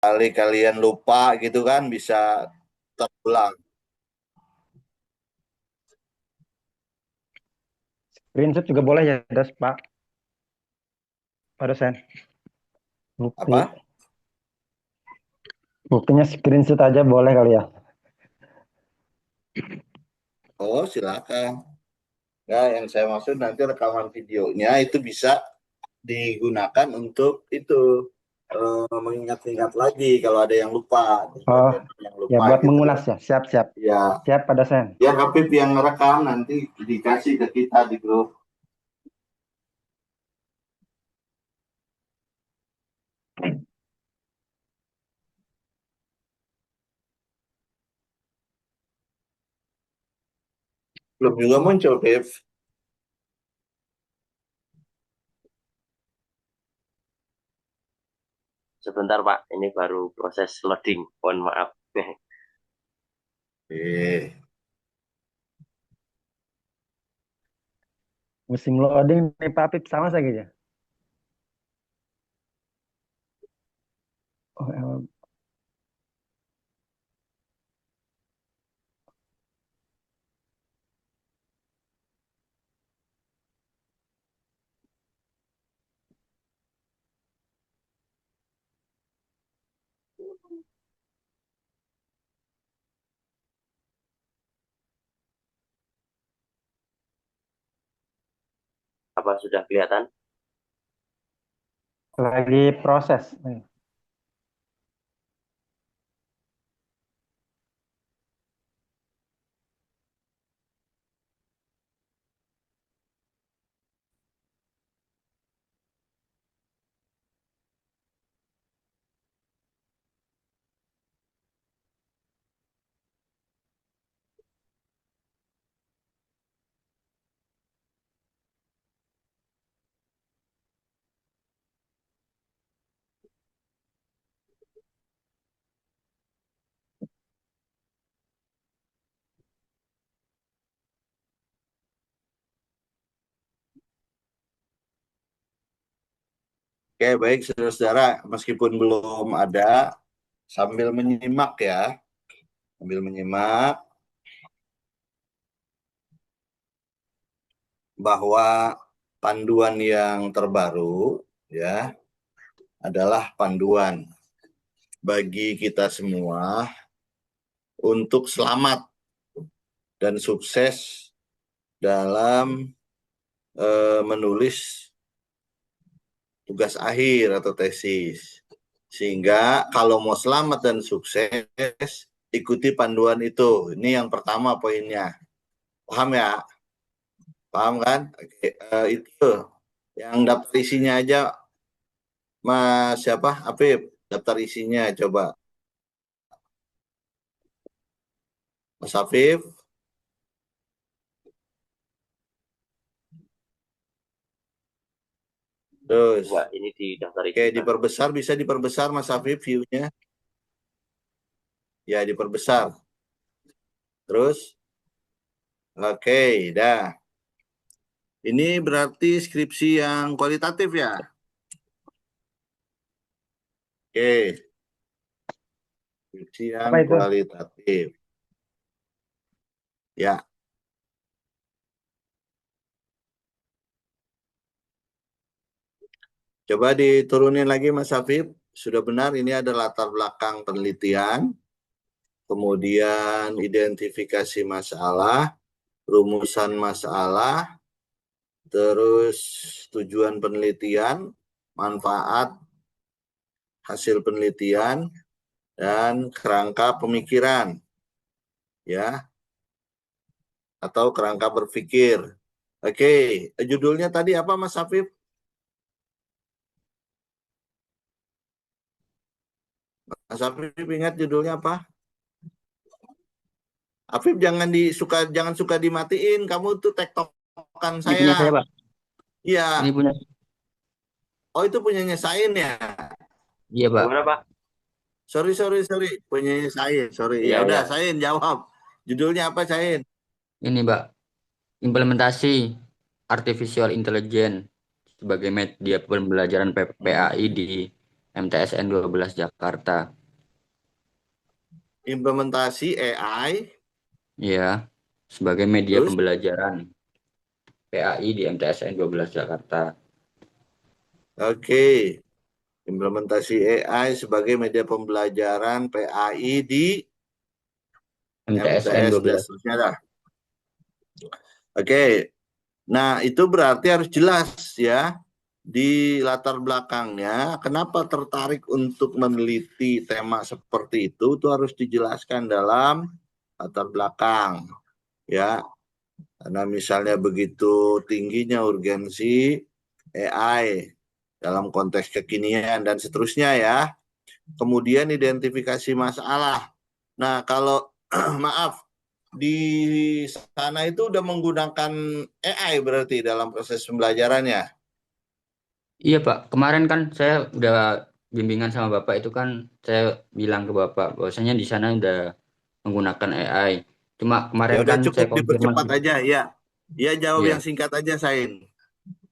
kali kalian lupa gitu kan bisa terulang. Screenshot juga boleh ya, Pak dosen. Bukti, Apa? buktinya screenshot aja boleh kali ya. Oh, silakan. Ya, yang saya maksud nanti rekaman videonya itu bisa digunakan untuk itu mengingat-ingat lagi kalau ada yang lupa, Oh, bagian yang ya lupa buat gitu loh. mengulas ya. Siap, siap. Ya, Siap, Pak dosen. biar Habib yang rekam nanti dikasih ke kita di grup. Belum juga muncul, Habib. Sebentar Pak, ini baru proses loading. Mohon maaf. Eh, Musim loading nih Pak Pip sama saja ya. Oh, Apa sudah kelihatan? lagi proses. Oke, baik saudara-saudara, meskipun belum ada, sambil menyimak ya, sambil menyimak bahwa panduan yang terbaru ya adalah panduan bagi kita semua untuk selamat dan sukses dalam menulis tugas akhir atau tesis. Sehingga kalau mau selamat dan sukses, ikuti panduan itu. Ini yang pertama poinnya. Paham ya? Paham kan? Oke, itu yang daftar isinya aja, Mas siapa? Afif, daftar isinya coba. Mas Afif, terus. Wah, ini di daftar Oke, isi Pak. diperbesar, bisa diperbesar Mas Afif view-nya. Ya, diperbesar. Terus, oke, dah. Ini berarti skripsi yang kualitatif ya? Oke, skripsi yang Apa itu? kualitatif. Ya, coba diturunin lagi Mas Afif. Sudah benar ini ada latar belakang penelitian, kemudian identifikasi masalah, rumusan masalah, terus tujuan penelitian, manfaat hasil penelitian, dan kerangka pemikiran, ya, atau kerangka berpikir. Oke, judulnya tadi apa Mas Afif? Mas Afif ingat judulnya apa? Afif jangan suka dimatiin. Kamu tuh tektokan Ini punya saya, saya. Pak. Ini Iya. punya. Oh itu punyanya Sain ya. Iya, Pak. Gimana Pak? Sorry. Punyanya Sain. Sorry. Ya Iya, udah iya. Sain jawab. Judulnya apa Sain? Ini, Pak. Implementasi Artificial Intelligence sebagai media pembelajaran PAI di MTSN 12 Jakarta. Implementasi AI, Ya, sebagai media terus pembelajaran PAI di MTSN 12 Jakarta. oke. Implementasi AI sebagai media pembelajaran PAI di MTSN MTS dan 12. seterusnya dah. Oke. Nah, itu berarti harus jelas ya di latar belakangnya kenapa tertarik untuk meneliti tema seperti itu harus dijelaskan dalam latar belakang ya. Karena misalnya begitu tingginya urgensi AI dalam konteks kekinian dan seterusnya ya. Kemudian identifikasi masalah. Nah, kalau maaf di sana itu udah menggunakan AI berarti dalam proses pembelajarannya. Iya Pak, kemarin kan saya udah bimbingan sama Bapak itu kan saya bilang ke Bapak bahwasanya di sana udah menggunakan AI. Cuma Ya kemarin udah kan saya cukup dipercepat konfirmasi. aja ya. Ya jawab yang Iya, singkat aja Sain.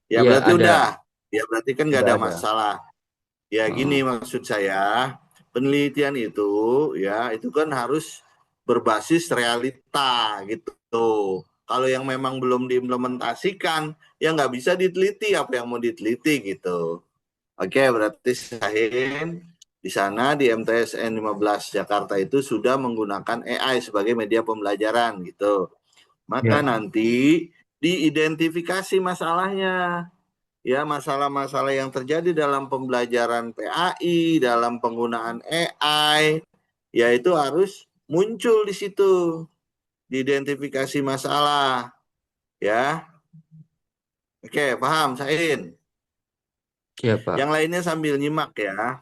Ya iya berarti ada, udah. Ya berarti kan nggak udah ada ada. masalah. Ya gini Oh, maksud saya, penelitian itu ya itu kan harus berbasis realita gitu. Kalau yang memang belum diimplementasikan, ya nggak bisa diteliti apa yang mau diteliti gitu. Oke, berarti Sahin di sana di MTSN 15 Jakarta itu sudah menggunakan AI sebagai media pembelajaran gitu. Maka ya, nanti diidentifikasi masalahnya. Ya, masalah-masalah yang terjadi dalam pembelajaran PAI, dalam penggunaan AI, ya itu harus muncul di situ, diidentifikasi masalah, ya. Oke, paham, Sain. iya Pak. Yang lainnya sambil nyimak ya,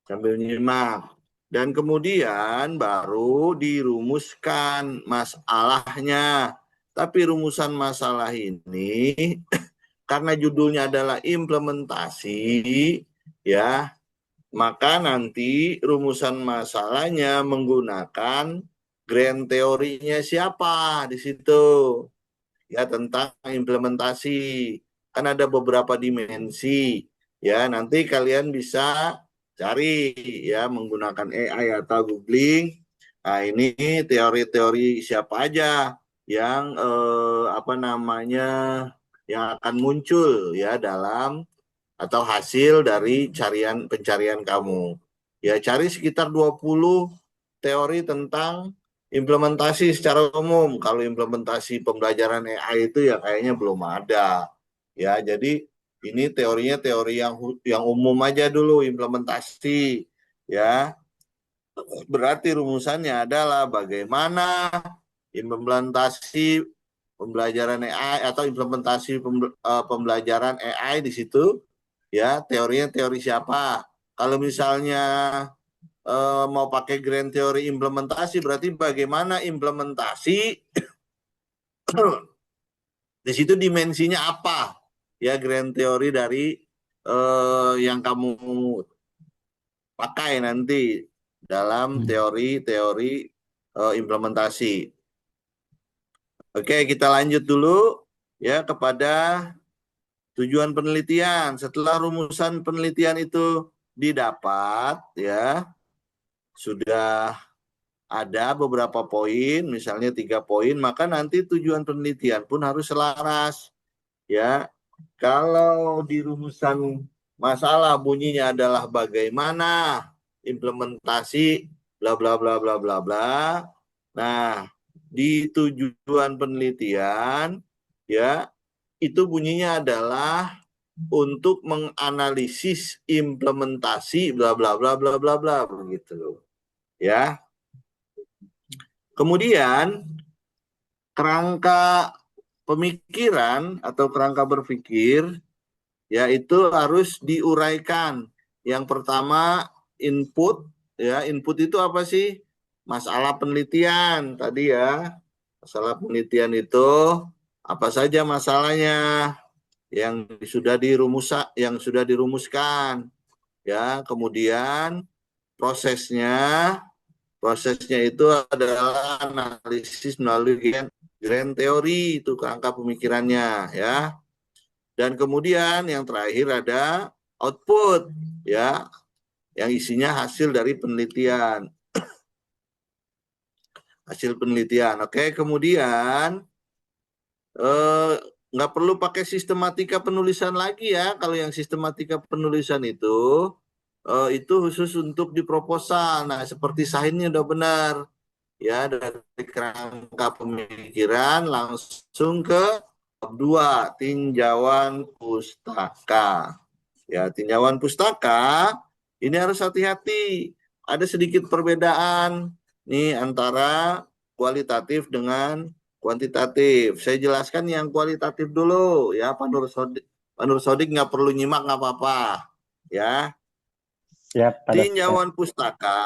sambil nyimak. Dan kemudian baru dirumuskan masalahnya. Tapi rumusan masalah ini karena judulnya adalah implementasi, ya, maka nanti rumusan masalahnya menggunakan grand teorinya siapa di situ, ya, tentang implementasi. Kan ada beberapa dimensi, ya, nanti kalian bisa cari ya menggunakan AI atau googling. Nah, ini teori-teori siapa aja yang apa namanya yang akan muncul ya dalam atau hasil dari pencarian kamu. Ya, cari sekitar 20 teori tentang implementasi secara umum. Kalau implementasi pembelajaran AI itu ya kayaknya belum ada. Ya, jadi ini teorinya teori yang umum aja dulu implementasi ya. Berarti rumusannya adalah bagaimana implementasi pembelajaran AI atau implementasi pembelajaran AI di situ ya, teorinya teori siapa. Kalau misalnya mau pakai grand teori implementasi berarti bagaimana implementasi di situ dimensinya apa ya, grand teori dari yang kamu pakai nanti dalam Hmm. teori-teori implementasi. Oke, kita lanjut dulu ya kepada tujuan penelitian. Setelah rumusan penelitian itu didapat ya, sudah ada beberapa poin, misalnya 3 poin, maka nanti tujuan penelitian pun harus selaras. Ya, kalau di rumusan masalah bunyinya adalah bagaimana implementasi bla bla bla bla bla bla. Nah, di tujuan penelitian ya itu bunyinya adalah untuk menganalisis implementasi bla bla bla bla bla bla begitu. Ya. Kemudian kerangka pemikiran atau kerangka berpikir yaitu harus diuraikan. Yang pertama input, ya, input itu apa sih? Masalah penelitian tadi ya. Masalah penelitian itu apa saja masalahnya yang sudah dirumuskan ya. Kemudian prosesnya Prosesnya itu adalah analisis melalui grand teori, itu kerangka pemikirannya ya. Dan kemudian yang terakhir ada output ya. yang isinya hasil dari penelitian. Hasil penelitian. Oke, kemudian nggak perlu pakai sistematika penulisan lagi ya. Kalau yang sistematika penulisan itu khusus untuk di proposal. Nah, seperti Sahinnya udah benar. Ya, dari kerangka pemikiran langsung ke bab 2, tinjauan pustaka. Ya, tinjauan pustaka ini harus hati-hati. Ada sedikit perbedaan nih antara kualitatif dengan kuantitatif. Saya jelaskan yang kualitatif dulu ya, Pak Nur Sodik nggak perlu nyimak nggak apa-apa ya. Siap, Pak dosen. Tinjauan pustaka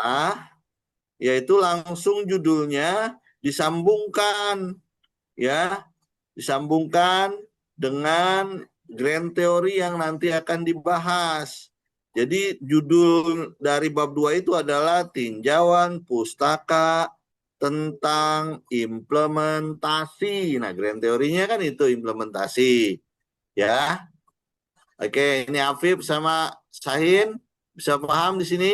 yaitu langsung judulnya disambungkan ya, disambungkan dengan grand teori yang nanti akan dibahas. Jadi judul dari bab 2 itu adalah tinjauan pustaka tentang implementasi. Nah, grand teorinya kan itu implementasi. Ya. Oke, ini Afif sama Sahin bisa paham di sini?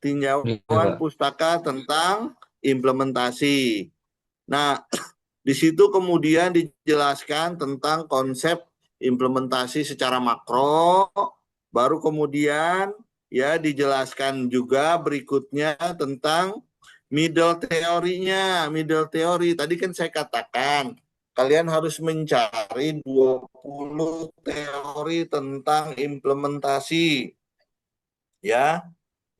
Iya, Tinjauan Pak. pustaka tentang implementasi. Nah, di situ kemudian dijelaskan tentang konsep implementasi secara makro, baru kemudian ya dijelaskan juga berikutnya tentang middle teorinya. Middle teori tadi kan saya katakan kalian harus mencari 20 teori tentang implementasi ya,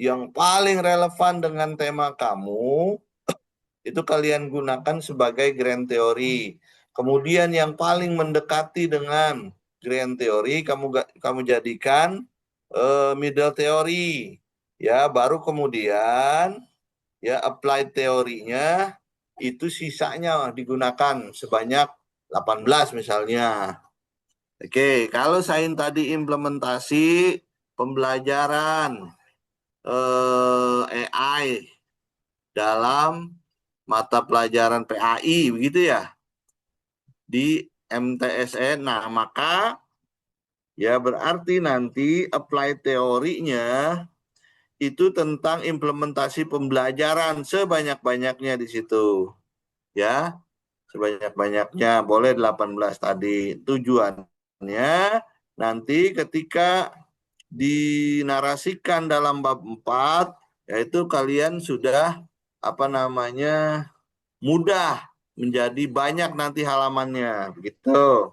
yang paling relevan dengan tema kamu itu kalian gunakan sebagai grand teori. Kemudian yang paling mendekati dengan grand teori kamu jadikan middle teori. Ya, baru kemudian ya applied teorinya itu sisanya digunakan sebanyak 18 misalnya. Oke, kalau Sain tadi implementasi pembelajaran AI dalam mata pelajaran PAI begitu ya di MTSN. Nah, maka ya berarti nanti apply teorinya itu tentang implementasi pembelajaran sebanyak-banyaknya di situ. Ya, sebanyak-banyaknya, boleh 18 tadi. Tujuannya nanti ketika dinarasikan dalam bab 4 yaitu kalian sudah mudah menjadi banyak nanti halamannya begitu.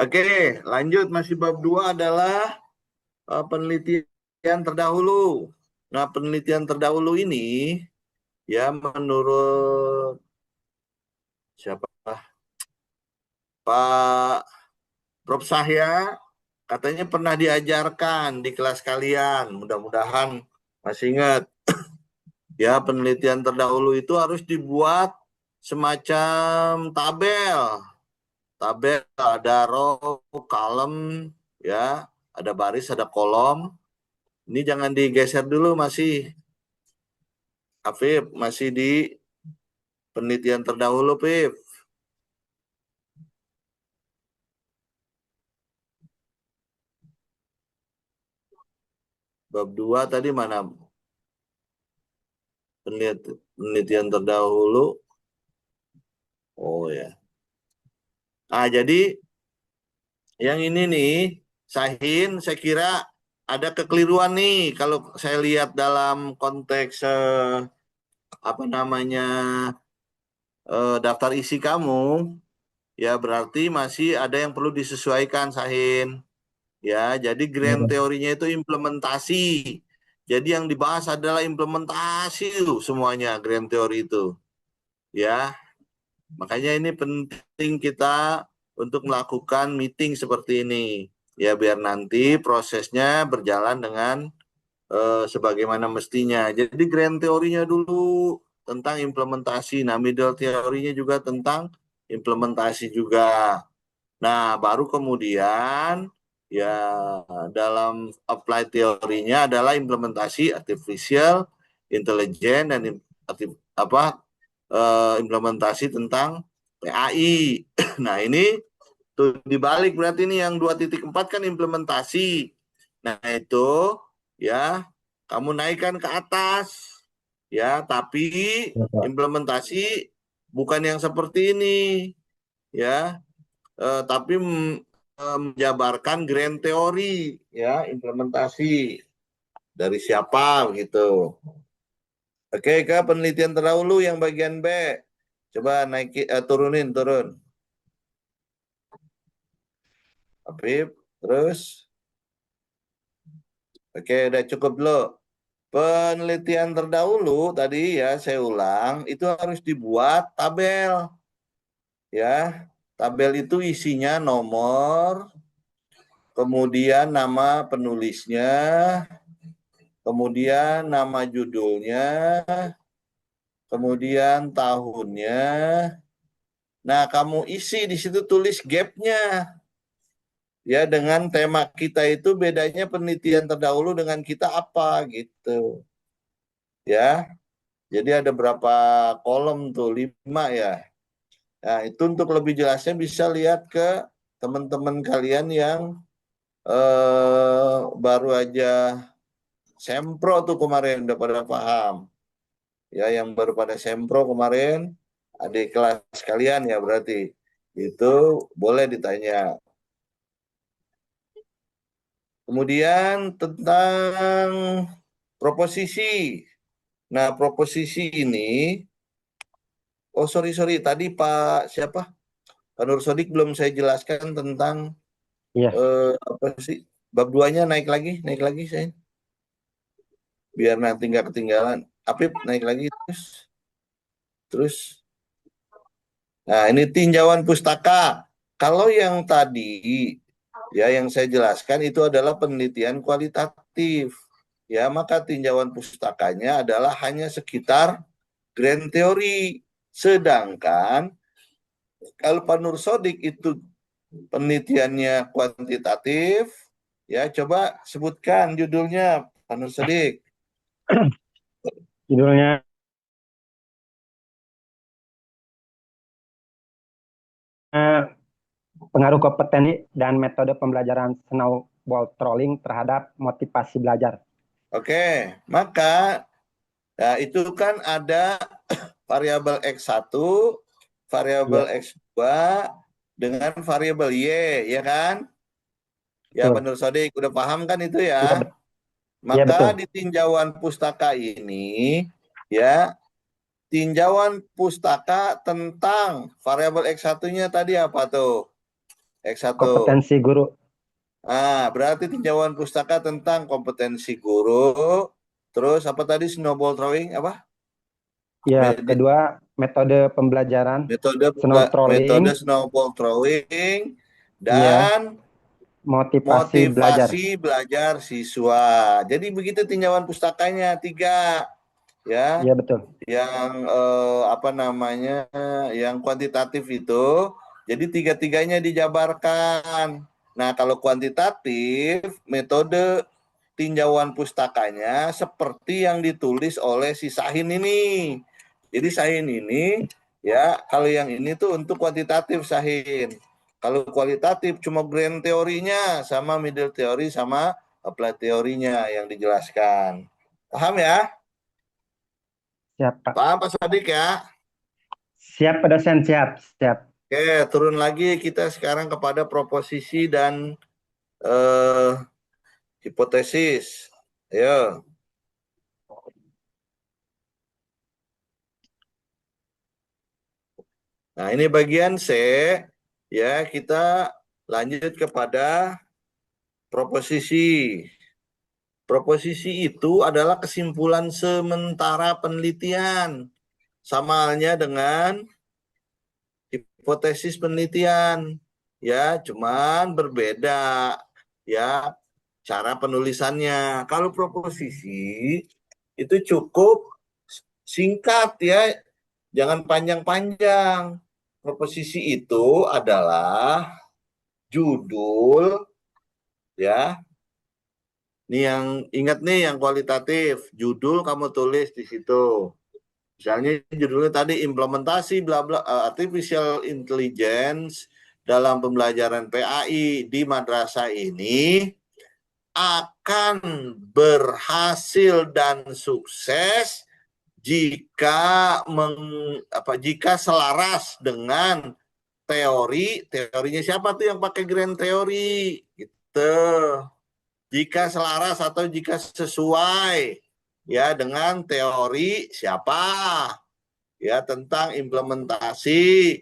Oke, lanjut masih bab 2 adalah penelitian terdahulu. Nah, penelitian terdahulu ini ya menurut siapa? Pak Prof Sahya katanya pernah diajarkan di kelas kalian. Mudah-mudahan masih ingat. Ya, penelitian terdahulu itu harus dibuat semacam tabel. Tabel ada row, column, ya, ada baris, ada kolom. Ini jangan digeser dulu masih. Afif, masih di penelitian terdahulu, Afif. Bab 2 tadi mana? Penelitian terdahulu. Oh ya. Ah, jadi yang ini nih, Sahin, saya kira ada kekeliruan nih kalau saya lihat dalam konteks daftar isi kamu, ya berarti masih ada yang perlu disesuaikan, Sahin. Ya, jadi grand teorinya itu implementasi. Jadi yang dibahas adalah implementasi semuanya grand teori itu. Ya, makanya ini penting kita untuk melakukan meeting seperti ini. Ya, biar nanti prosesnya berjalan dengan sebagaimana mestinya. Jadi grand teorinya dulu tentang implementasi. Nah, middle teorinya juga tentang implementasi juga. Nah, baru kemudian ya dalam apply teorinya adalah implementasi artificial intelligence dan implementasi tentang PAI. Nah, ini tuh dibalik berarti ini yang 2.4 kan implementasi. Nah, itu ya kamu naikkan ke atas. Ya, tapi Ya, Pak. implementasi bukan yang seperti ini, ya. Tapi menjabarkan grand teori, ya, implementasi dari siapa begitu. Oke, ke penelitian terdahulu yang bagian B. Coba turun. Habib, terus. Oke, udah cukup dulu. Penelitian terdahulu tadi ya saya ulang, itu harus dibuat tabel. Ya, tabel itu isinya nomor, kemudian nama penulisnya, kemudian nama judulnya, kemudian tahunnya. Nah, kamu isi di situ, tulis gapnya. Ya, dengan tema kita itu bedanya penelitian terdahulu dengan kita apa gitu. Ya, jadi ada berapa kolom tuh? 5 ya. Nah, itu untuk lebih jelasnya bisa lihat ke teman-teman kalian yang baru aja sempro tuh kemarin, udah pada paham. Ya, yang baru pada sempro kemarin, adik kelas kalian ya berarti. Itu boleh ditanya. Kemudian tentang proposisi. Nah, proposisi ini, oh sorry, tadi Pak siapa? Pak Nur Sodik belum saya jelaskan tentang Iya, apa sih? Bab 2-nya naik lagi saya. Biar nanti nggak ketinggalan. Apip naik lagi terus. Nah, ini tinjauan pustaka. Kalau yang tadi ya yang saya jelaskan itu adalah penelitian kualitatif. Ya, maka tinjauan pustakanya adalah hanya sekitar grand teori. Sedangkan kalau Pak Nur Sodik itu penelitiannya kuantitatif, ya coba sebutkan judulnya Pak Nur Sodik. judulnya pengaruh kompetensi dan metode pembelajaran snowball trolling terhadap motivasi belajar. Oke, maka ya, itu kan ada variabel X1, variabel Ya, X2 dengan variabel Y, ya kan? Ya, betul. Pak Nur Sodik, udah paham kan itu Iya, ya? iya, betul. Maka di tinjauan pustaka ini, ya, tinjauan pustaka tentang variabel X1-nya tadi apa tuh? X1. Kompetensi guru. Ah, berarti tinjauan pustaka tentang kompetensi guru. Terus apa tadi snowball throwing apa? Ya, kedua metode pembelajaran Metode trolling. snowball throwing Ya, dan motivasi belajar. motivasi belajar siswa. Jadi begitu tinjauan pustakanya 3 ya. Iya, betul. Yang apa namanya? Yang kuantitatif itu. Jadi 3-tiganya dijabarkan. Nah, kalau kuantitatif metode tinjauan pustakanya seperti yang ditulis oleh si Sahin ini. Jadi Sahin ini ya, kalau yang ini tuh untuk kuantitatif Sahin. Kalau kualitatif cuma grand teorinya sama middle teori sama applied teorinya yang dijelaskan. Paham ya? Siap, Pak. Paham Pak Sadik ya? Siap, Pak dosen. Siap, siap. Oke, turun lagi kita sekarang kepada proposisi dan eh, hipotesis. Ayo. Nah, ini bagian C. Ya, kita lanjut kepada proposisi. Proposisi itu adalah kesimpulan sementara penelitian. Sama halnya dengan hipotesis penelitian. Ya, cuman berbeda ya cara penulisannya. Kalau proposisi itu cukup singkat ya, jangan panjang-panjang. Proposisi itu adalah judul ya. Ini yang ingat nih yang kualitatif, judul kamu tulis di situ. Misalnya judulnya tadi implementasi bla bla artificial intelligence dalam pembelajaran PAI di madrasah ini akan berhasil dan sukses jika jika selaras dengan teorinya siapa tuh yang pakai grand teori gitu. Jika selaras atau jika sesuai ya dengan teori siapa ya tentang implementasi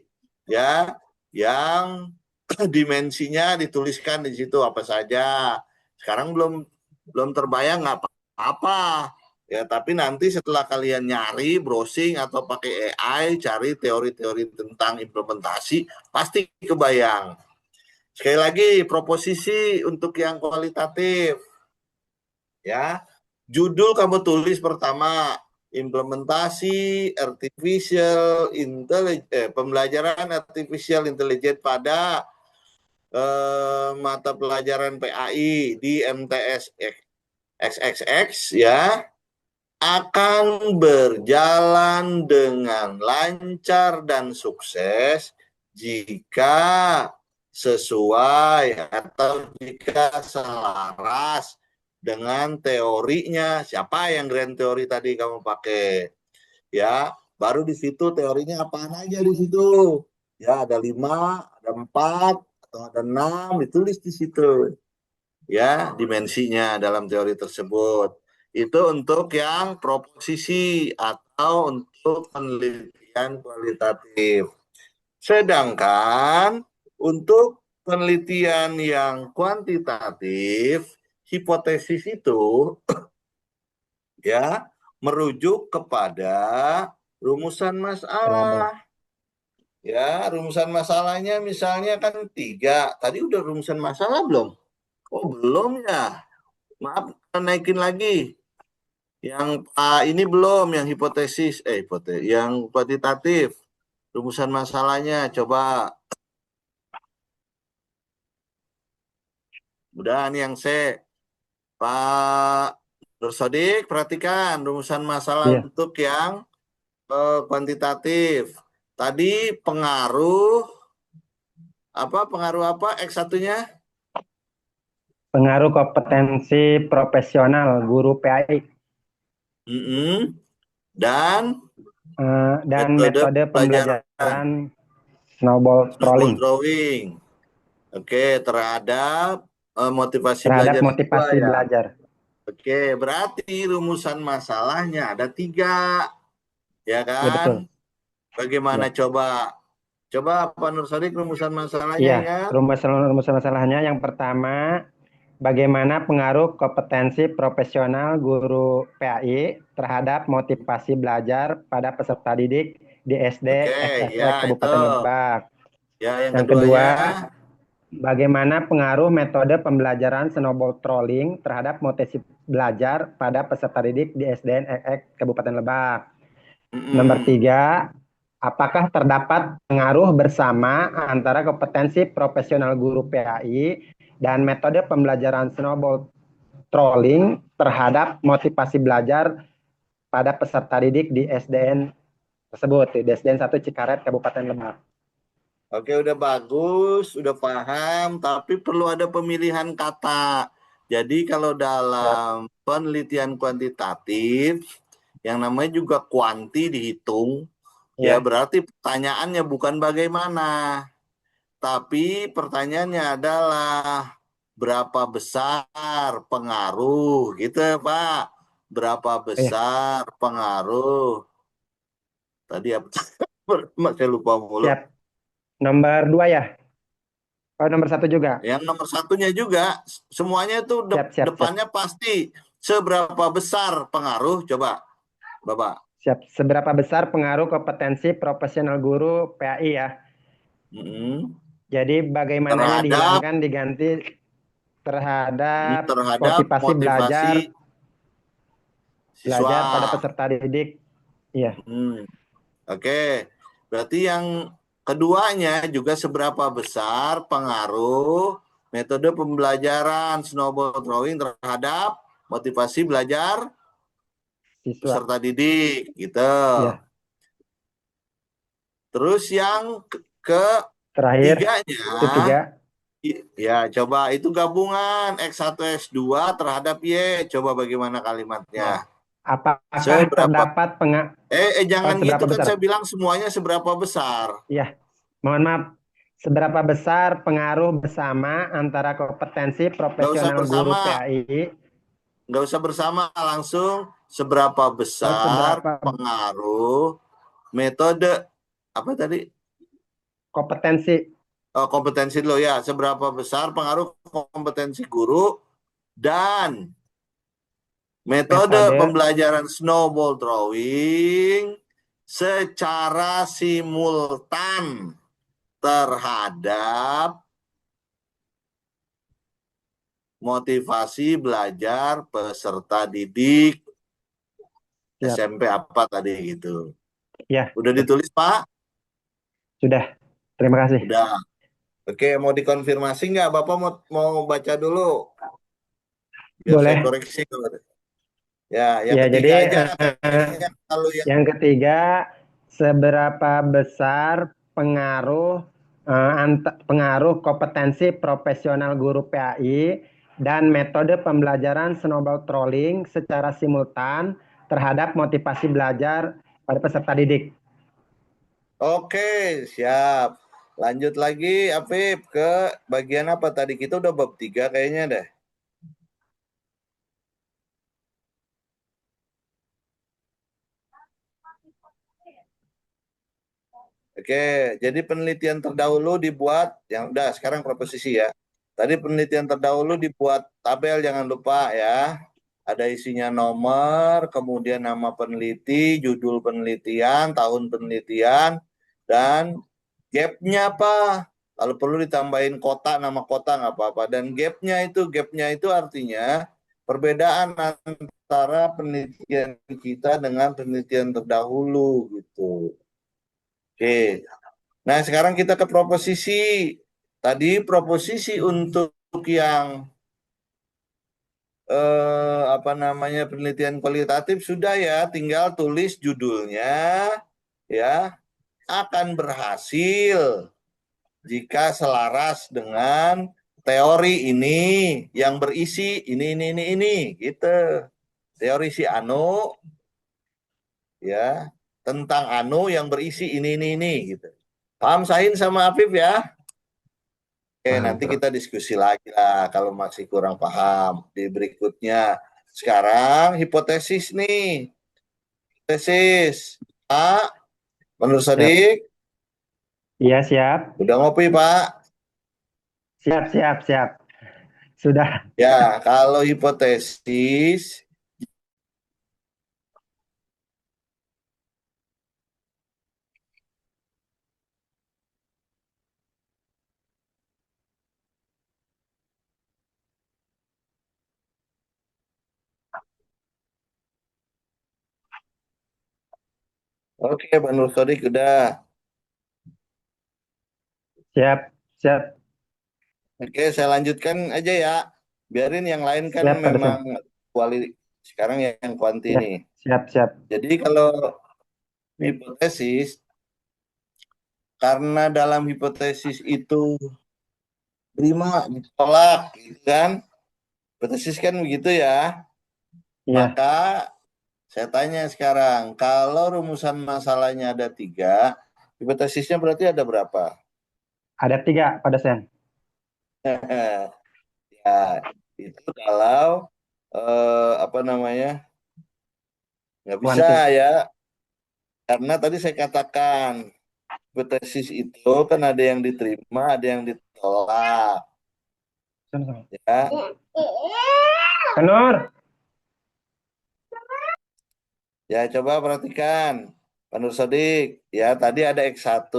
ya yang dimensinya dituliskan di situ apa saja. Sekarang belum terbayang nggak apa-apa. Ya, tapi nanti setelah kalian nyari, browsing atau pakai AI, cari teori-teori tentang implementasi, pasti kebayang. Sekali lagi, proposisi untuk yang kualitatif. Ya, judul kamu tulis pertama, implementasi pembelajaran artificial intelligence pada mata pelajaran PAI di MTS XXX ya akan berjalan dengan lancar dan sukses jika sesuai atau jika selaras dengan teorinya. Siapa yang grand teori tadi kamu pakai? Ya, baru di situ teorinya apaan aja di situ. Ya, ada 5, ada 4, atau ada 6, ditulis di situ. Ya, dimensinya dalam teori tersebut. Itu untuk yang proposisi atau untuk penelitian kualitatif. Sedangkan untuk penelitian yang kuantitatif, hipotesis itu ya merujuk kepada rumusan masalah. Ya, rumusan masalahnya misalnya kan 3. Tadi udah rumusan masalah belum? Oh, belum ya. Maaf, naikin lagi. Yang ini belum, yang hipotesis, yang kuantitatif. Rumusan masalahnya, coba. Udah, ini yang C. Pak Nursodik, perhatikan rumusan masalah Iya. untuk yang kuantitatif. Tadi pengaruh apa? X1-nya? Pengaruh kompetensi profesional guru PAI Dan dan metode metode pembelajaran snowball snowball trolling drawing. Oke, terhadap motivasi terhadap belajar siswa motivasi ya. belajar. Oke, berarti rumusan masalahnya ada 3, ya Ya, betul. kan? Bagaimana Ya. coba Pak Nur Sodik rumusan masalahnya Iya, ya? rumus masalahnya yang pertama, bagaimana pengaruh kompetensi profesional guru PAI terhadap motivasi belajar pada peserta didik di SD Oke, XXX ya itu. Kabupaten Lebak. Ya, yang Yang keduanya. kedua, bagaimana pengaruh metode pembelajaran snowball trolling terhadap motivasi belajar pada peserta didik di SDN XX Kabupaten Lebak. Nomor 3, apakah terdapat pengaruh bersama antara kompetensi profesional guru PAI dan metode pembelajaran snowball trolling terhadap motivasi belajar pada peserta didik di SDN tersebut, di SDN 1 Cikaret, Kabupaten Lebak. Oke, udah bagus, udah paham, tapi perlu ada pemilihan kata. Jadi kalau dalam penelitian kuantitatif, yang namanya juga kuanti dihitung, ya berarti pertanyaannya bukan bagaimana, tapi pertanyaannya adalah berapa besar pengaruh, gitu Pak. Berapa besar pengaruh. Tadi apa? Saya lupa mulu. Siap. Nomor 2 ya? Oh, nomor 1 juga? Yang nomor 1-nya juga, semuanya itu depannya pasti seberapa besar pengaruh, coba Bapak. Siap. Seberapa besar pengaruh kompetensi profesional guru PAI ya? Jadi bagaimananya dihilangkan diganti terhadap motivasi belajar pada peserta didik. Iya. Oke. Berarti yang keduanya juga seberapa besar pengaruh metode pembelajaran snowball drawing terhadap motivasi belajar siswa peserta didik gitu. Ya. Terus yang terakhir ketiga, Ya, coba itu gabungan X1 X2 terhadap Y. Coba bagaimana kalimatnya? Apakah Seberapa? terdapat Jangan seberapa gitu kan, besar? saya bilang semuanya seberapa besar. Ya, mohon maaf. Seberapa besar pengaruh bersama antara kompetensi Nggak usah profesional guru bersama, PAI? nggak usah bersama, langsung seberapa besar Seberapa pengaruh metode apa tadi? kompetensi Kompetensi lo ya, seberapa besar pengaruh kompetensi guru dan metode metode pembelajaran snowball drawing secara simultan terhadap motivasi belajar peserta didik siap. SMP apa tadi gitu. Ya, Udah ditulis, Pak? sudah. Terima kasih. Udah. Oke, mau dikonfirmasi nggak? Bapak mau baca dulu, biar saya Boleh. koreksi. Ya, yang Ya, ketiga jadi aja kayaknya kalau yang yang ketiga, seberapa besar pengaruh pengaruh kompetensi profesional guru PAI dan metode pembelajaran snowball trolling secara simultan terhadap motivasi belajar pada peserta didik. Oke, siap. Lanjut lagi, Afif, ke bagian apa tadi? Kita udah bab 3 kayaknya deh. Oke, jadi penelitian terdahulu dibuat, yang udah sekarang proposisi ya. Tadi penelitian terdahulu dibuat tabel, jangan lupa ya. Ada isinya nomor, kemudian nama peneliti, judul penelitian, tahun penelitian, dan gapnya apa. Kalau perlu ditambahin kota, nama kota nggak apa-apa. Dan gapnya itu artinya perbedaan antara penelitian kita dengan penelitian terdahulu gitu. Oke. Nah, sekarang kita ke proposisi. Tadi proposisi untuk yang apa namanya penelitian kualitatif sudah ya, tinggal tulis judulnya ya, akan berhasil jika selaras dengan teori ini yang berisi ini gitu. Teori si Anu ya, tentang Anu yang berisi ini gitu. Paham Sahin sama Afif ya? Oke, nanti Prof. kita diskusi lagi lah kalau masih kurang paham di berikutnya. Sekarang hipotesis nih. Hipotesis. Pak, menurut Siap. Sadik, Iya, siap. udah ngopi Pak? Siap. Sudah. Ya, kalau hipotesis, oke, menurut Sadik udah. Siap. Oke, saya lanjutkan aja ya. Biarin yang lain kan Siap, Pak dosen. memang kuali. Sekarang yang kuanti Ya, nih. siap. Jadi kalau hipotesis, karena dalam hipotesis itu terima ditolak, gitu kan? Hipotesis kan begitu ya. Iya, Maka saya tanya sekarang, kalau rumusan masalahnya ada 3, hipotesisnya berarti ada berapa? ada 3, Pak dosen. Ya, itu kalau apa namanya, nggak bisa Kuanti. ya, karena tadi saya katakan hipotesis itu kan ada yang diterima, ada yang ditolak, ya. Kenur. Ya, coba perhatikan, Pak Nur Sodik. Ya, tadi ada X1,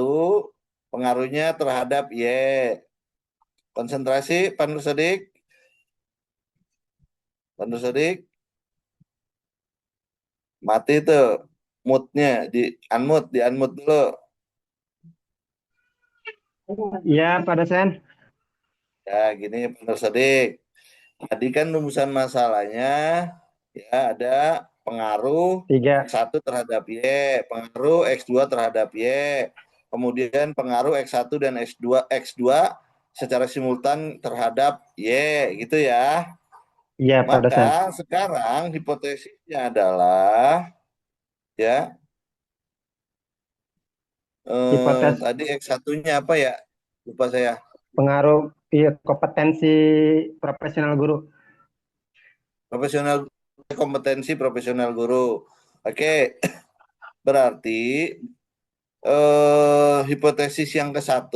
pengaruhnya terhadap Y. Konsentrasi, Pak Nur Sodik. Pak Nur Sodik, mati tuh moodnya, di unmute dulu. Iya, Pak dosen. Ya, gini Pak Nur Sodik. Tadi kan rumusan masalahnya, ya ada pengaruh 3. X1 terhadap Y, pengaruh X2 terhadap Y, kemudian pengaruh X1 dan X2 secara simultan terhadap Y, gitu ya. Iya, Pak dosen. Maka sekarang hipotesisnya adalah ya Hipotesis tadi X1-nya apa ya? Lupa saya. pengaruh kompetensi profesional guru. Profesional kompetensi profesional guru. Oke, berarti hipotesis yang ke-1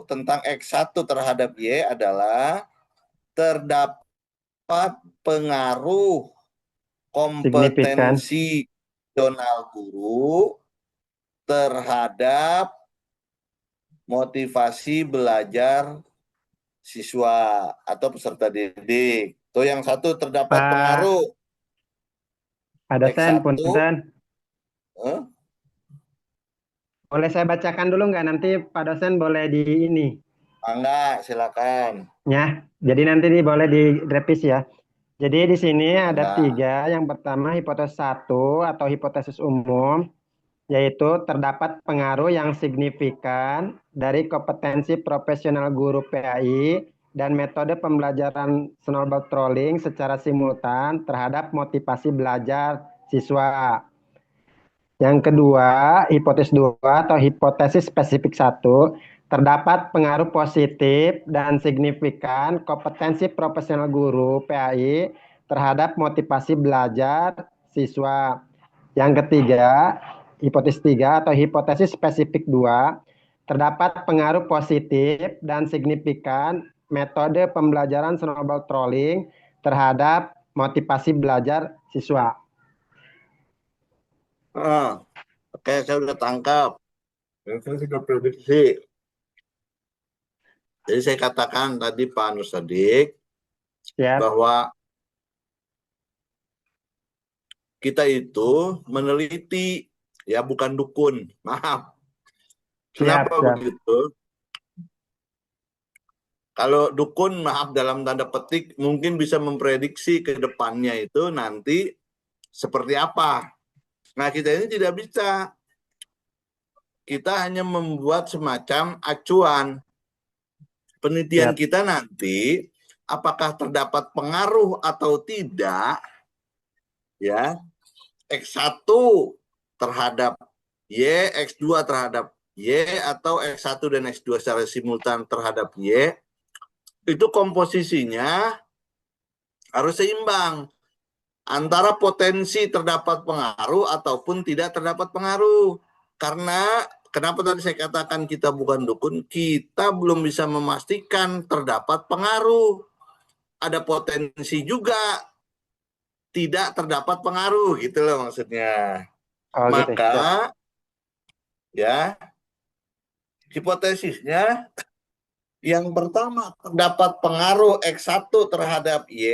tentang X1 terhadap Y adalah terdapat pengaruh Signifikan. kompetensi profesional guru terhadap motivasi belajar siswa atau peserta didik. Itu yang satu terdapat Pak pengaruh dosen, X1. punten. eh, Boleh saya bacakan dulu nggak? Nanti Pak dosen boleh di ini. Enggak, silakan. Ya, jadi nanti ini boleh direvisi ya. Jadi di sini ada Enggak. 3. Yang pertama hipotesis 1 atau hipotesis umum, yaitu terdapat pengaruh yang signifikan dari kompetensi profesional guru PAI dan metode pembelajaran snowball trolling secara simultan terhadap motivasi belajar siswa. Yang kedua, hipotesis 2 atau hipotesis spesifik 1, terdapat pengaruh positif dan signifikan kompetensi profesional guru PAI terhadap motivasi belajar siswa. Yang ketiga, hipotesis 3 atau hipotesis spesifik 2, terdapat pengaruh positif dan signifikan metode pembelajaran snowball trolling terhadap motivasi belajar siswa. Oke, saya udah tangkap. Saya sudah prediksi. Jadi saya katakan tadi Pak Nur Sadik Ya, bahwa kita itu meneliti, ya bukan dukun. Maaf. siap, Kenapa siap. begitu? Kalau dukun, maaf dalam tanda petik, mungkin bisa memprediksi ke depannya itu nanti seperti apa. Nah, kita ini tidak bisa. Kita hanya membuat semacam acuan. Penelitian Siap. kita nanti, apakah terdapat pengaruh atau tidak, ya, X1 terhadap Y, X2 terhadap Y, atau X1 dan X2 secara simultan terhadap Y, itu komposisinya harus seimbang antara potensi terdapat pengaruh ataupun tidak terdapat pengaruh. Karena kenapa tadi saya katakan kita bukan dukun, kita belum bisa memastikan terdapat pengaruh. Ada potensi juga tidak terdapat pengaruh, gitu loh maksudnya. Oh gitu, siap. Maka ya hipotesisnya yang pertama terdapat pengaruh X1 terhadap Y,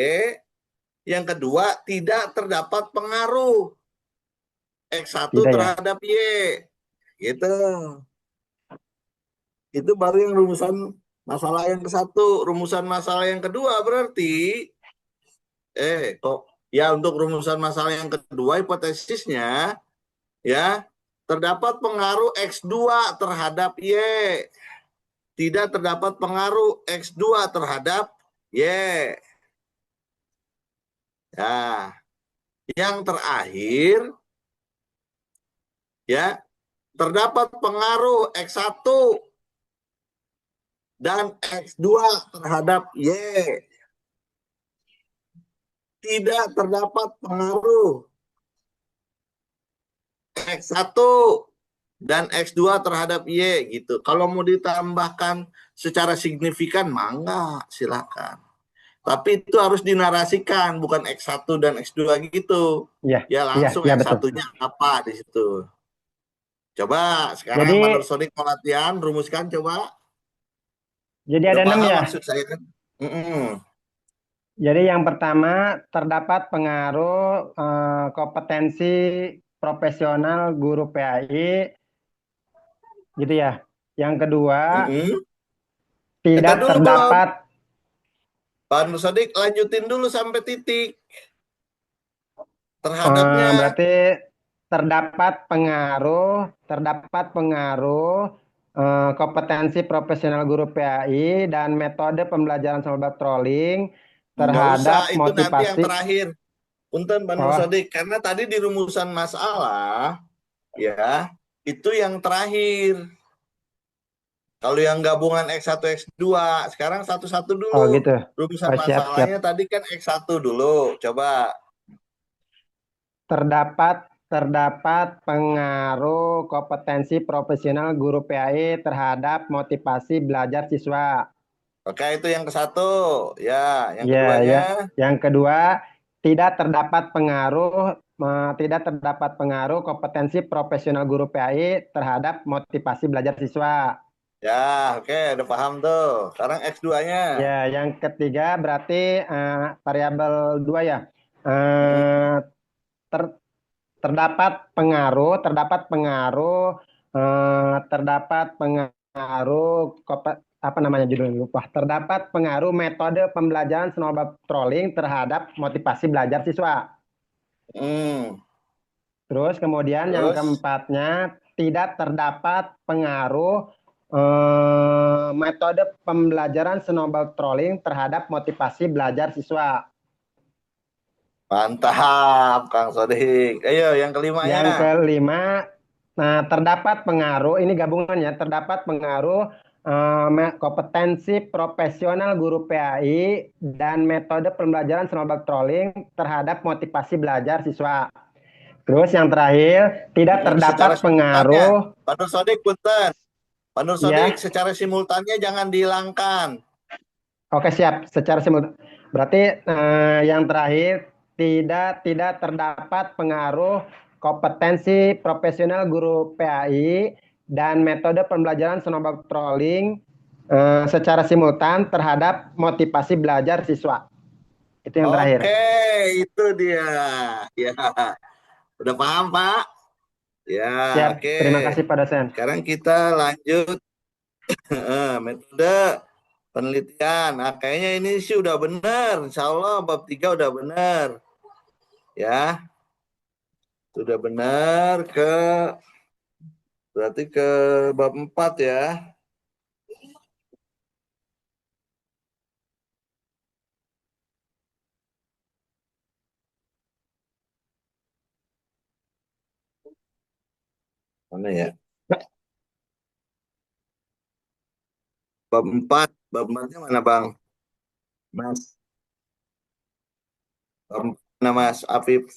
yang kedua tidak terdapat pengaruh X1 Tidak ya. terhadap Y. Gitu. Itu baru yang rumusan masalah yang ke-1. Rumusan masalah yang kedua berarti kok ya untuk rumusan masalah yang kedua hipotesisnya ya terdapat pengaruh X2 terhadap Y. Tidak terdapat pengaruh X2 terhadap Y. Ya, yang terakhir ya terdapat pengaruh X1 dan X2 terhadap Y. Tidak terdapat pengaruh X1 dan X2 terhadap Y gitu. Kalau mau ditambahkan secara signifikan, mangga silakan. Tapi itu harus dinarasikan, bukan X1 dan X2 gitu. Iya, Ya iya, langsung iya betul. X1-nya apa di situ. Coba sekarang Jadi, Manur Sonic mau latihan, rumuskan coba. jadi Udah ada 6 paham ya. maksud saya kan? Jadi yang pertama terdapat pengaruh kompetensi profesional guru PAI, gitu ya. Yang kedua tidak Dulu belum. terdapat Pak Nur Sodik lanjutin dulu sampai titik. Terhadapnya. berarti terdapat pengaruh kompetensi profesional guru PAI dan metode pembelajaran snowball trolling Nggak usah, terhadap itu nanti yang motivasi. terakhir. Punten Pak Nur Oh, Sodik, karena tadi di rumusan masalah, ya, itu yang terakhir. Kalau yang gabungan X1, X2, sekarang satu-satu oh dulu. gitu. Rumusan Oh, siap, siap. masalahnya tadi kan X1 dulu. Coba. Terdapat pengaruh kompetensi profesional guru PAI terhadap motivasi belajar siswa. Oke, itu yang ke satu. Ya, yang Ya, keduanya. ya. Yang kedua, tidak terdapat pengaruh kompetensi profesional guru PAI terhadap motivasi belajar siswa. Ya, oke, udah paham tuh. Sekarang X2-nya. Ya, yang ketiga berarti variabel 2 ya. Hmm. Eh, ter- terdapat pengaruh apa namanya judulnya lupa. Terdapat pengaruh metode pembelajaran snowball trolling terhadap motivasi belajar siswa. Hmm. Terus kemudian yang Terus, keempatnya tidak terdapat pengaruh metode pembelajaran snowball trolling terhadap motivasi belajar siswa. mantap, Kang Sodik. Ayo, yang Yang kelimanya. kelima, nah terdapat pengaruh, ini gabungannya, terdapat pengaruh kompetensi profesional guru PAI dan metode pembelajaran snowball trolling terhadap motivasi belajar siswa. Terus yang terakhir, tidak Secara terdapat simultannya. pengaruh, Pak Nur Sodik, punten. Pak Nur Sodik, ya, secara simultannya jangan dihilangkan. oke siap, secara simultan. Berarti yang terakhir, tidak terdapat pengaruh kompetensi profesional guru PAI dan metode pembelajaran snowball trolling secara simultan terhadap motivasi belajar siswa. Itu yang terakhir. Oke, itu dia. Ya, udah paham, Pak? Ya, Siap, oke. terima kasih Pak dosen. Sekarang kita lanjut metode penelitian. Nah, kayaknya ini sih udah benar. Insya Allah bab 3 udah benar. Ya, sudah benar berarti ke bab 4 ya. Mana ya? Bab 4. Bab 4-nya mana, Bang? Mas. Bab mana, Mas Afif?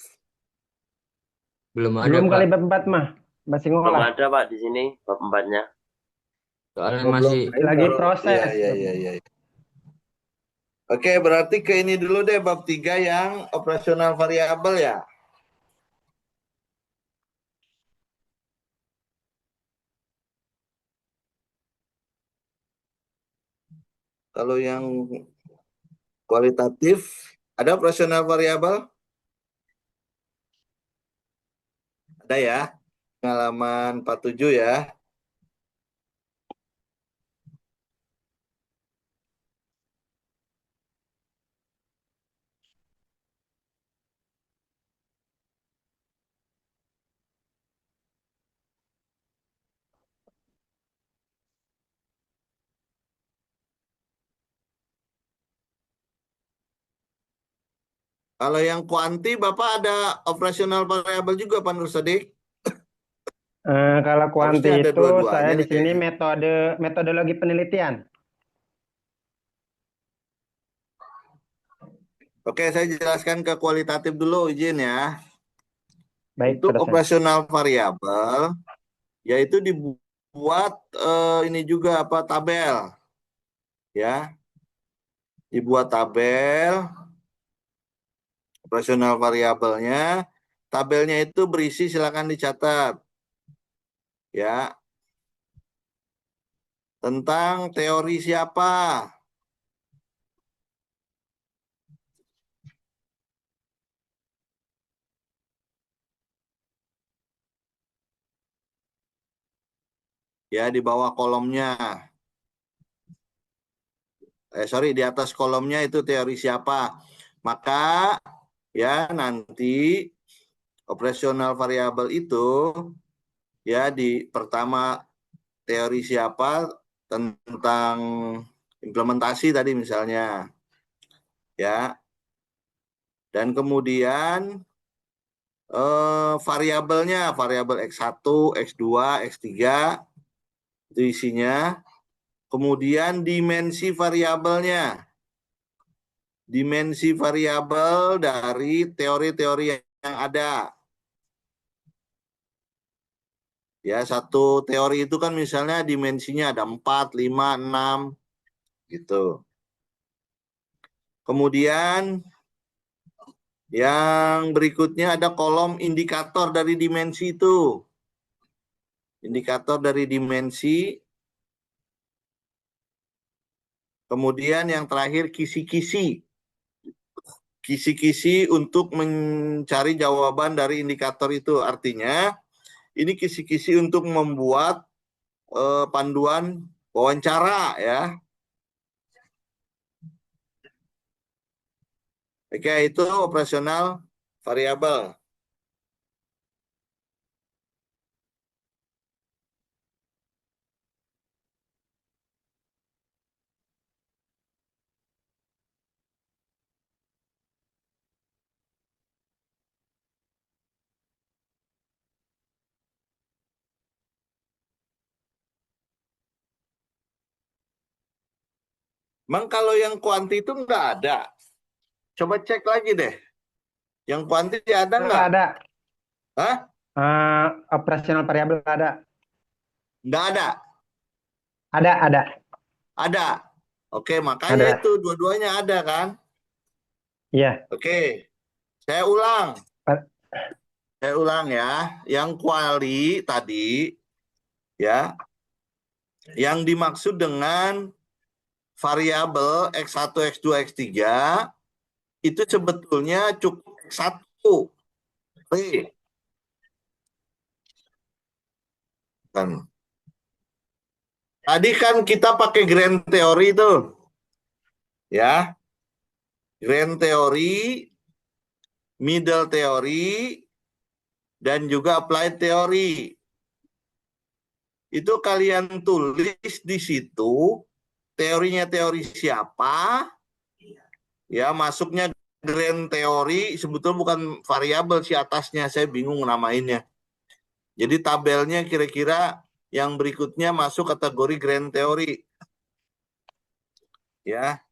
Belum ada, Belum Pak. kali bab 4 mah, masih Belum ngolah. ada Pak di sini bab 4-nya. Soalnya Oh, belum. masih Nah, ini Lagi baru. proses. Iya. Oke, berarti ke ini dulu deh bab 3 yang operasional variabel ya. Kalau yang kualitatif ada operasional variabel? Ada ya. Halaman 47 ya. Kalau yang kuanti Bapak ada operasional variabel juga Pak Nur Sodik? Kalau kuanti Harusnya ada itu saya dua-duanya di nih sini kayaknya. metodologi penelitian. Oke, saya jelaskan ke kualitatif dulu izin ya. Baik, Untuk Pak dosen. operasional variabel yaitu dibuat ini juga apa tabel ya. Dibuat tabel operasional variabelnya. Tabelnya itu berisi silakan dicatat ya tentang teori siapa. Ya di bawah kolomnya. Sorry, di atas kolomnya itu teori siapa. Maka ya nanti operasional variabel itu ya di pertama teori siapa tentang implementasi tadi misalnya, ya. Dan kemudian variabelnya, variabel X1, X2, X3 itu isinya. Kemudian dimensi variabelnya, dimensi variabel dari teori-teori yang ada. Ya, satu teori itu kan misalnya dimensinya ada 4, 5, 6 gitu. Kemudian yang berikutnya ada kolom indikator dari dimensi itu. Indikator dari dimensi. Kemudian yang terakhir kisi-kisi. Kisi-kisi untuk mencari jawaban dari indikator itu. Artinya ini kisi-kisi untuk membuat panduan wawancara ya. Oke, itu operasional variabel. Memang kalau yang kuanti itu nggak ada. Coba cek lagi deh. Yang kuanti ada nggak? Nggak ada. Hah? Operasional variabel ada. Nggak ada. Ada. Ada. Oke, makanya Ada. itu dua-duanya ada kan? Iya. Oke, saya ulang. Pa- Saya ulang ya. Yang kuali tadi ya, yang dimaksud dengan variabel X1, X2, X3 itu sebetulnya cukup X1. Kan. Tadi kan kita pakai grand teori itu. Ya. Grand teori, middle teori, dan juga applied teori. Itu kalian tulis di situ teorinya teori siapa, ya masuknya grand teori, sebetulnya bukan variabel si atasnya, saya bingung namainnya. Jadi tabelnya kira-kira yang berikutnya masuk kategori grand teori. Ya.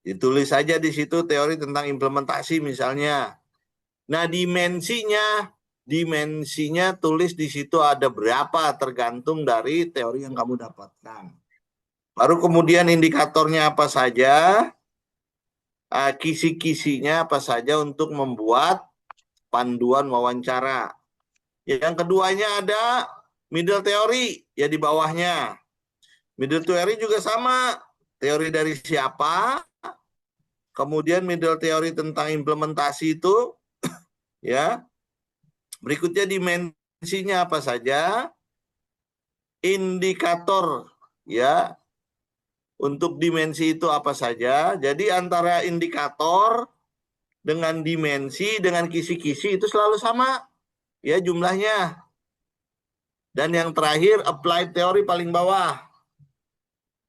Ditulis saja di situ teori tentang implementasi misalnya. Nah, dimensinya tulis di situ ada berapa tergantung dari teori yang kamu dapatkan. Baru kemudian indikatornya apa saja, kisi-kisinya apa saja untuk membuat panduan wawancara. Yang keduanya ada middle teori, ya di bawahnya. Middle teori juga sama, teori dari siapa, kemudian middle teori tentang implementasi itu, ya. Berikutnya dimensinya apa saja, indikator, ya, untuk dimensi itu apa saja. Jadi antara indikator dengan dimensi dengan kisi-kisi itu selalu sama, ya jumlahnya. Dan yang terakhir applied teori paling bawah.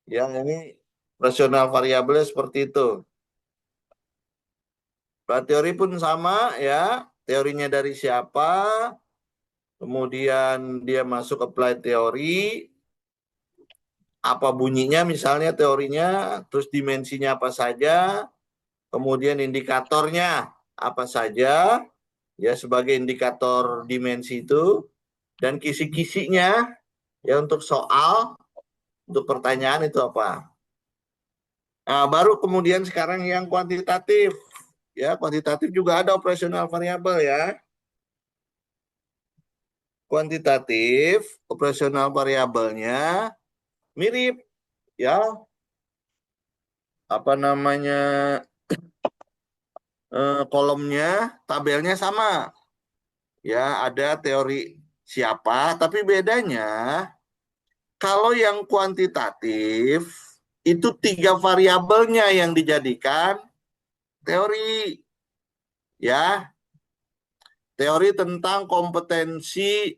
Yang ini rasional variabelnya seperti itu. Teori pun sama ya, teorinya dari siapa, kemudian dia masuk applied teori, apa bunyinya misalnya teorinya, terus dimensinya apa saja, kemudian indikatornya apa saja, ya sebagai indikator dimensi itu, dan kisi-kisinya ya untuk soal, untuk pertanyaan itu apa. Nah, baru kemudian sekarang yang kuantitatif. Ya, kuantitatif juga ada operasional variabel ya. Kuantitatif, operasional variabelnya mirip ya. Apa namanya? Kolomnya, tabelnya sama. Ya, ada teori siapa, tapi bedanya kalau yang kuantitatif itu 3 variabelnya yang dijadikan teori. Ya, teori tentang kompetensi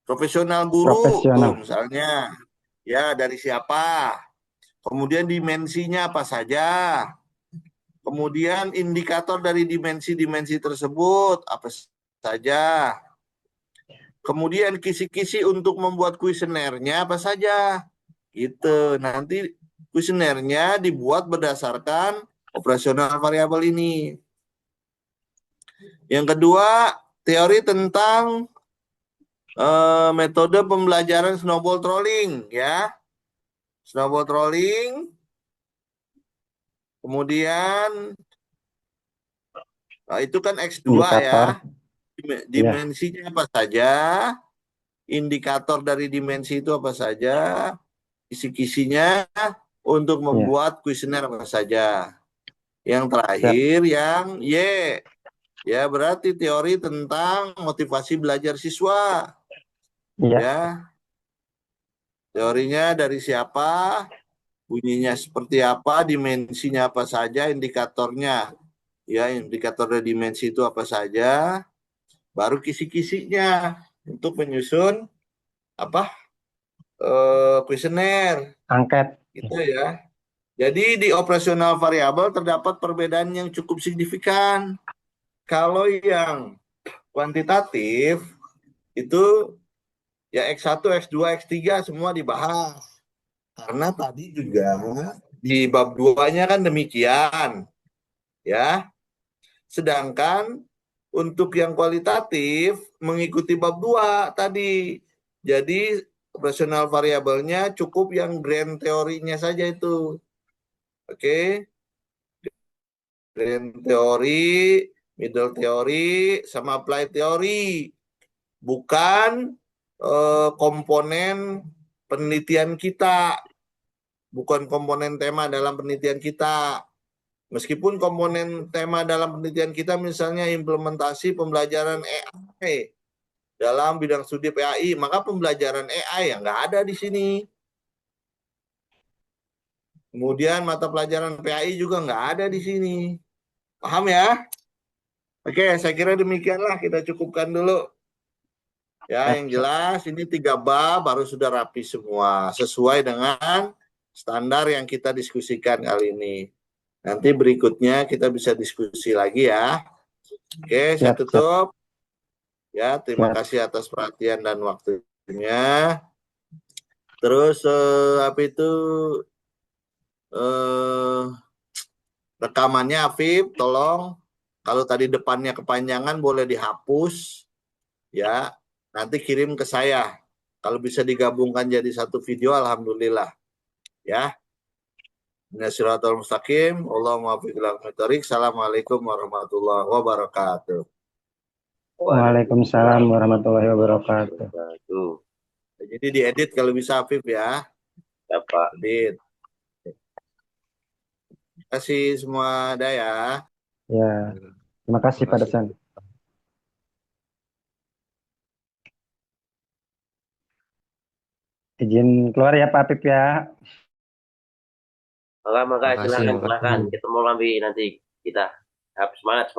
Profesional guru, Profesional. tuh misalnya, ya dari siapa. Kemudian dimensinya apa saja. Kemudian indikator dari dimensi-dimensi tersebut apa saja. Kemudian kisi-kisi untuk membuat kuesionernya apa saja. Gitu. Nanti kuesionernya dibuat berdasarkan operasional variabel ini. Yang kedua, teori tentang metode pembelajaran snowball trolling, ya. Snowball trolling. Kemudian itu kan X2 Indikator. ya. Dimensinya apa saja, indikator dari dimensi itu apa saja, kisi-kisinya untuk membuat kuesioner apa saja. Yang terakhir yang Y, ya berarti teori tentang motivasi belajar siswa. Ya, teorinya dari siapa, bunyinya seperti apa, dimensinya apa saja, indikatornya. Ya, indikator dari dimensi itu apa saja, baru kisi-kisinya untuk menyusun apa kuesioner Angket. gitu ya. Jadi di operasional variabel terdapat perbedaan yang cukup signifikan. Kalau yang kuantitatif itu ya X1, X2, X3 semua dibahas. Karena tadi juga di bab 2-nya kan demikian. Ya. Sedangkan untuk yang kualitatif mengikuti bab 2 tadi. Jadi operasional variabelnya cukup yang grand teorinya saja itu. Oke. Grand teori, middle teori, sama applied teori. Bukan komponen penelitian kita. Bukan komponen tema dalam penelitian kita. Meskipun komponen tema dalam penelitian kita misalnya implementasi pembelajaran AI dalam bidang studi PAI, maka pembelajaran AI yang nggak ada di sini. Kemudian mata pelajaran PAI juga nggak ada di sini. Paham ya? Oke, saya kira demikianlah, kita cukupkan dulu. Ya, yang jelas ini 3 bab baru sudah rapi semua, sesuai dengan standar yang kita diskusikan kali ini. Nanti berikutnya kita bisa diskusi lagi ya. Oke, saya tutup. Ya, terima kasih atas perhatian dan waktunya. Terus apa itu rekamannya Afif, tolong kalau tadi depannya kepanjangan boleh dihapus ya. Nanti kirim ke saya. Kalau bisa digabungkan jadi satu video alhamdulillah. Ya. Nasiratul mustaqim. Allahumma fiqh ila aqwamit. Assalamualaikum warahmatullahi wabarakatuh. Waalaikumsalam warahmatullahi wabarakatuh. Jadi diedit kalau bisa Afif ya. Ya Pak. Edit. Terima kasih semua Daya. Ya. Terima kasih Pak Dosen. Izin keluar ya Pak Apip ya. Maka silakan. Ketemu lagi nanti kita. Semangat.